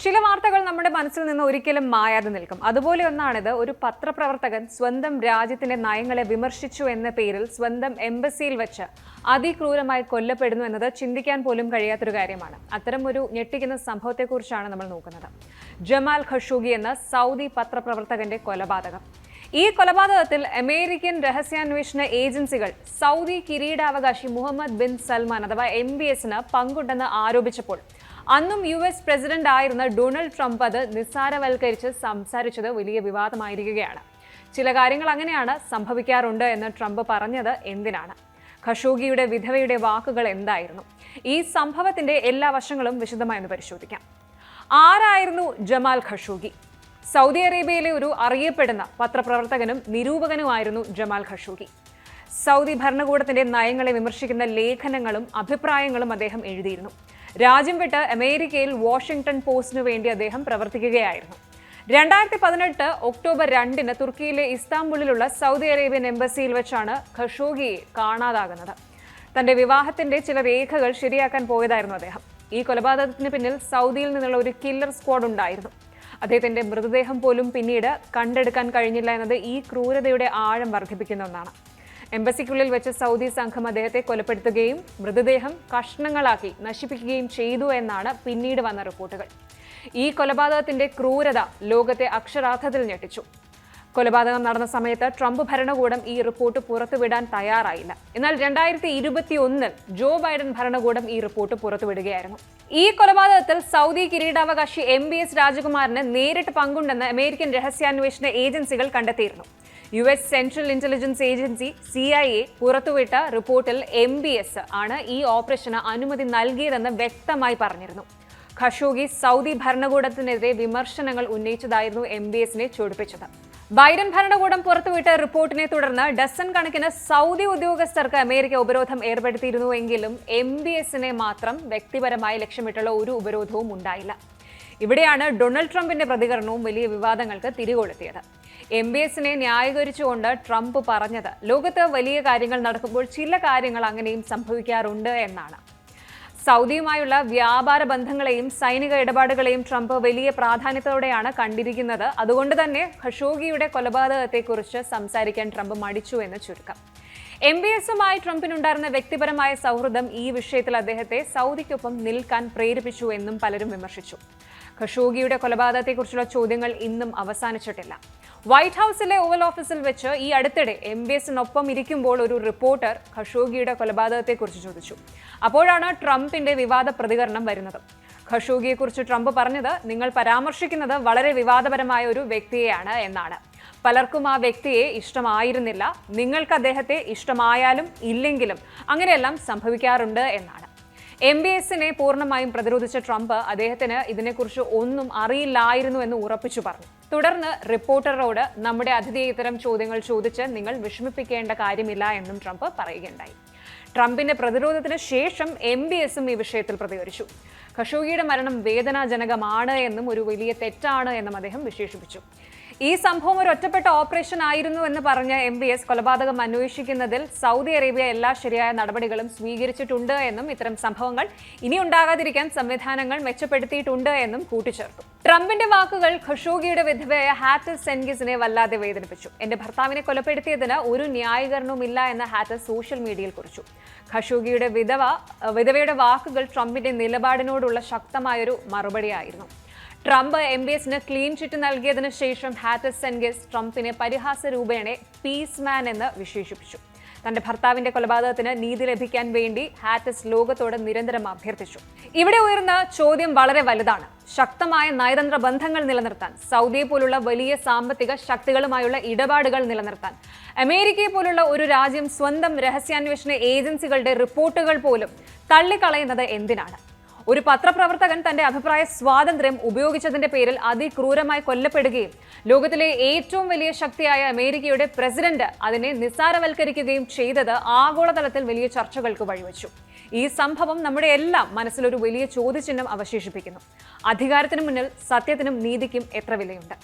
ചില വാർത്തകൾ നമ്മുടെ മനസ്സിൽ നിന്ന് ഒരിക്കലും മായാതെ നിൽക്കും. അതുപോലെ ഒന്നാണിത്. ഒരു പത്രപ്രവർത്തകൻ സ്വന്തം രാജ്യത്തിന്റെ നയങ്ങളെ വിമർശിച്ചു എന്ന പേരിൽ സ്വന്തം എംബസിയിൽ വെച്ച് അതിക്രൂരമായി കൊല്ലപ്പെടുന്നു എന്നത് ചിന്തിക്കാൻ പോലും കഴിയാത്തൊരു കാര്യമാണ്. അത്തരം ഒരു ഞെട്ടിക്കുന്ന സംഭവത്തെക്കുറിച്ചാണ് നമ്മൾ നോക്കുന്നത്. ജമാൽ ഖഷോഗി എന്ന സൗദി പത്രപ്രവർത്തകന്റെ കൊലപാതകം. ഈ കൊലപാതകത്തിൽ അമേരിക്കൻ രഹസ്യാന്വേഷണ ഏജൻസികൾ സൗദി കിരീടാവകാശി മുഹമ്മദ് ബിൻ സൽമാൻ അഥവാ MBSന് പങ്കുണ്ടെന്ന് ആരോപിച്ചപ്പോൾ അന്നും US പ്രസിഡന്റ് ആയിരുന്ന ഡൊണാൾഡ് ട്രംപ് അത് നിസ്സാരവൽക്കരിച്ച് സംസാരിച്ചത് വലിയ വിവാദമായിരിക്കുകയാണ്. ചില കാര്യങ്ങൾ അങ്ങനെയാണ് സംഭവിക്കാറുണ്ട് എന്ന് ട്രംപ് പറഞ്ഞത് എന്തിനാണ്? ഖഷോഗിയുടെ വിധവയുടെ വാക്കുകൾ എന്തായിരുന്നു? ഈ സംഭവത്തിന്റെ എല്ലാ വശങ്ങളും വിശദമായി പരിശോധിക്കാം. ആരായിരുന്നു ജമാൽ ഖഷോഗി? സൗദി അറേബ്യയിലെ ഒരു അറിയപ്പെടുന്ന പത്രപ്രവർത്തകനും നിരൂപകനുമായിരുന്നു ജമാൽ ഖഷോഗി. സൗദി ഭരണകൂടത്തിന്റെ നയങ്ങളെ വിമർശിക്കുന്ന ലേഖനങ്ങളും അഭിപ്രായങ്ങളും അദ്ദേഹം എഴുതിയിരുന്നു. രാജ്യം വിട്ട് അമേരിക്കയിൽ വാഷിംഗ്ടൺ പോസ്റ്റിനു വേണ്ടി അദ്ദേഹം പ്രവർത്തിക്കുകയായിരുന്നു. 2018 ഒക്ടോബർ 2 തുർക്കിയിലെ ഇസ്താംബുളിലുള്ള സൗദി അറേബ്യൻ എംബസിയിൽ വെച്ചാണ് ഖഷോഗിയെ കാണാതാകുന്നത്. തന്റെ വിവാഹത്തിന്റെ ചില രേഖകൾ ശരിയാക്കാൻ പോയതായിരുന്നു അദ്ദേഹം. ഈ കൊലപാതകത്തിന് പിന്നിൽ സൗദിയിൽ നിന്നുള്ള ഒരു കില്ലർ സ്ക്വാഡ് ഉണ്ടായിരുന്നു. അദ്ദേഹത്തിന്റെ മൃതദേഹം പോലും പിന്നീട് കണ്ടെടുക്കാൻ കഴിഞ്ഞില്ല എന്നത് ഈ ക്രൂരതയുടെ ആഴം വർദ്ധിപ്പിക്കുന്ന ഒന്നാണ്. എംബസിക്കുള്ളിൽ വെച്ച് സൗദി സംഘം അദ്ദേഹത്തെ കൊലപ്പെടുത്തുകയും മൃതദേഹം കഷ്ണങ്ങളാക്കി നശിപ്പിക്കുകയും ചെയ്തു എന്നാണ് പിന്നീട് വന്ന റിപ്പോർട്ടുകൾ. ഈ കൊലപാതകത്തിന്റെ ക്രൂരത ലോകത്തെ അക്ഷരാർത്ഥത്തിൽ ഞെട്ടിച്ചു. കൊലപാതകം നടന്ന സമയത്ത് ട്രംപ് ഭരണകൂടം ഈ റിപ്പോർട്ട് പുറത്തുവിടാൻ തയ്യാറായില്ല. എന്നാൽ 2021 ജോ ബൈഡൻ ഭരണകൂടം ഈ റിപ്പോർട്ട് പുറത്തുവിടുകയായിരുന്നു. ഈ കൊലപാതകത്തിൽ സൗദി കിരീടാവകാശി MBS രാജകുമാരന് നേരിട്ട് പങ്കുണ്ടെന്ന് അമേരിക്കൻ രഹസ്യാന്വേഷണ ഏജൻസികൾ കണ്ടെത്തിയിരുന്നു. US central intelligence agency CIA പുറത്തുവിട്ട റിപ്പോർട്ടിൽ MBS ആണ് ഈ ഓപ്പറേഷന് അനുമതി നൽകിയതെന്ന് വ്യക്തമായി പറഞ്ഞിരുന്നു. ഖഷോഗി സൗദി ഭരണകൂടത്തിനെതിരെ വിമർശനങ്ങൾ ഉന്നയിച്ചതായിരുന്നു MBSനെ ചൊടിപ്പിച്ചത്. ബൈഡൻ ഭരണകൂടം പുറത്തുവിട്ട റിപ്പോർട്ടിനെ തുടർന്ന് ഡസൻ കണക്കിന് സൗദി ഉദ്യോഗസ്ഥർക്ക് അമേരിക്ക ഉപരോധം ഏർപ്പെടുത്തിയിരുന്നുവെങ്കിലും MBSനെ മാത്രം വ്യക്തിപരമായി ലക്ഷ്യമിട്ടുള്ള ഒരു ഉപരോധവും ഉണ്ടായില്ല. ഇവിടെയാണ് ഡൊണാൾഡ് ട്രംപിന്റെ പ്രതികരണവും വലിയ വിവാദങ്ങൾക്ക് തിരികൊളുത്തിയത്. MBSനെ ന്യായീകരിച്ചുകൊണ്ട് ട്രംപ് പറഞ്ഞത് ലോകത്ത് വലിയ കാര്യങ്ങൾ നടക്കുമ്പോൾ ചില കാര്യങ്ങൾ അങ്ങനെയും സംഭവിക്കാറുണ്ട് എന്നാണ്. സൗദിയുമായുള്ള വ്യാപാര ബന്ധങ്ങളെയും സൈനിക ഇടപാടുകളെയും ട്രംപ് വലിയ പ്രാധാന്യത്തോടെയാണ് കണ്ടിരിക്കുന്നത്. അതുകൊണ്ട് തന്നെ ഖഷോഗിയുടെ കൊലപാതകത്തെക്കുറിച്ച് സംസാരിക്കാൻ ട്രംപ് മടിച്ചു എന്ന് ചുരുക്കം. MBSുമായി ട്രംപിനുണ്ടായിരുന്ന വ്യക്തിപരമായ സൗഹൃദം ഈ വിഷയത്തിൽ അദ്ദേഹത്തെ സൗദിക്കൊപ്പം നിൽക്കാൻ പ്രേരിപ്പിച്ചു എന്നും പലരും വിമർശിച്ചു. ഖഷോഗിയുടെ കൊലപാതകത്തെക്കുറിച്ചുള്ള ചോദ്യങ്ങൾ ഇന്നും അവസാനിച്ചിട്ടില്ല. വൈറ്റ് ഹൌസിലെ ഓവൽ ഓഫീസിൽ വെച്ച് ഈ അടുത്തിടെ MBSനൊപ്പം ഇരിക്കുമ്പോൾ ഒരു റിപ്പോർട്ടർ ഖഷോഗിയുടെ കൊലപാതകത്തെക്കുറിച്ച് ചോദിച്ചു. അപ്പോഴാണ് ട്രംപിന്റെ വിവാദ പ്രതികരണം വരുന്നത്. ഖഷോഗിയെക്കുറിച്ച് ട്രംപ് പറഞ്ഞത്, നിങ്ങൾ പരാമർശിക്കുന്നത് വളരെ വിവാദപരമായ ഒരു വ്യക്തിയെയാണ് എന്നാണ്. പലർക്കും ആ വ്യക്തിയെ ഇഷ്ടമായിരുന്നില്ല. നിങ്ങൾക്ക് അദ്ദേഹത്തെ ഇഷ്ടമായാലും ഇല്ലെങ്കിലും അങ്ങനെയെല്ലാം സംഭവിക്കാറുണ്ട് എന്നാണ്. MBSനെ പൂർണ്ണമായും പ്രതിരോധിച്ച ട്രംപ് അദ്ദേഹത്തിന് ഇതിനെക്കുറിച്ച് ഒന്നും അറിയില്ലായിരുന്നു എന്ന് ഉറപ്പിച്ചു പറഞ്ഞു. തുടർന്ന് റിപ്പോർട്ടറോട് നമ്മുടെ അതിഥിയെ ഇത്തരം ചോദ്യങ്ങൾ ചോദിച്ച് നിങ്ങൾ വിഷമിപ്പിക്കേണ്ട കാര്യമില്ല എന്നും ട്രംപ് പറയുകയുണ്ടായി. ട്രംപിന്റെ പ്രതിരോധത്തിന് ശേഷം MBSും ഈ വിഷയത്തിൽ പ്രതികരിച്ചു. ഖഷോഗിയുടെ മരണം വേദനാജനകമാണ് എന്നും ഒരു വലിയ തെറ്റാണ് എന്നും അദ്ദേഹം വിശേഷിപ്പിച്ചു. ഈ സംഭവം ഒരു ഒറ്റപ്പെട്ട ഓപ്പറേഷൻ ആയിരുന്നു എന്ന് പറഞ്ഞ MBS കൊലപാതകം അന്വേഷിക്കുന്നതിൽ സൗദി അറേബ്യ എല്ലാ ശരിയായ നടപടികളും സ്വീകരിച്ചിട്ടുണ്ട് എന്നും ഇത്തരം സംഭവങ്ങൾ ഇനി ഉണ്ടാകാതിരിക്കാൻ സംവിധാനങ്ങൾ മെച്ചപ്പെടുത്തിയിട്ടുണ്ട് എന്നും കൂട്ടിച്ചേർത്തു. ട്രംപിന്റെ വാക്കുകൾ ഖഷോഗിയുടെ വിധവയായ ഹാറ്റിസ് സെൻഗിസിനെ വല്ലാതെ വേദനിപ്പിച്ചു. എന്റെ ഭർത്താവിനെ കൊലപ്പെടുത്തിയതിന് ഒരു ന്യായീകരണവുമില്ല എന്ന ഹാറ്റിസ് സോഷ്യൽ മീഡിയയിൽ കുറിച്ചു. ഖഷോഗിയുടെ വിധവയുടെ വാക്കുകൾ ട്രംപിന്റെ നിലപാടിനോടുള്ള ശക്തമായൊരു മറുപടിയായിരുന്നു. ട്രംപ് MBSന് ക്ലീൻ ചിറ്റ് നൽകിയതിനു ശേഷം ഹാറ്റിസ് സെൻഗിസ് ട്രംപിനെ പരിഹാസ രൂപേണ പീസ് മാൻ എന്ന് വിശേഷിപ്പിച്ചു. തന്റെ ഭർത്താവിന്റെ കൊലപാതകത്തിന് നീതി ലഭിക്കാൻ വേണ്ടി ഹാറ്റിസ് ലോകത്തോട് നിരന്തരം അഭ്യർത്ഥിച്ചു. ഇവിടെ ഉയർന്ന ചോദ്യം വളരെ വലുതാണ്. ശക്തമായ നയതന്ത്ര ബന്ധങ്ങൾ നിലനിർത്താൻ, സൗദിയെ പോലുള്ള വലിയ സാമ്പത്തിക ശക്തികളുമായുള്ള ഇടപാടുകൾ നിലനിർത്താൻ അമേരിക്കയെ പോലുള്ള ഒരു രാജ്യം സ്വന്തം രഹസ്യാന്വേഷണ ഏജൻസികളുടെ റിപ്പോർട്ടുകൾ പോലും തള്ളിക്കളയുന്നത് എന്തിനാണ്? ഒരു പത്രപ്രവർത്തകൻ തന്റെ അഭിപ്രായ സ്വാതന്ത്ര്യം ഉപയോഗിച്ചതിന്റെ പേരിൽ അതിക്രൂരമായി കൊല്ലപ്പെടുകയും ലോകത്തിലെ ഏറ്റവും വലിയ ശക്തിയായ അമേരിക്കയുടെ പ്രസിഡന്റ് അതിനെ നിസ്സാരവൽക്കരിക്കുകയും ചെയ്തത് ആഗോളതലത്തിൽ വലിയ ചർച്ചകൾക്ക് വഴിവെച്ചു. ഈ സംഭവം നമ്മുടെ എല്ലാം മനസ്സിലൊരു വലിയ ചോദ്യചിഹ്നം അവശേഷിപ്പിക്കുന്നു. അധികാരത്തിനു മുന്നിൽ സത്യത്തിനും നീതിക്കും എത്ര വിലയുണ്ട്?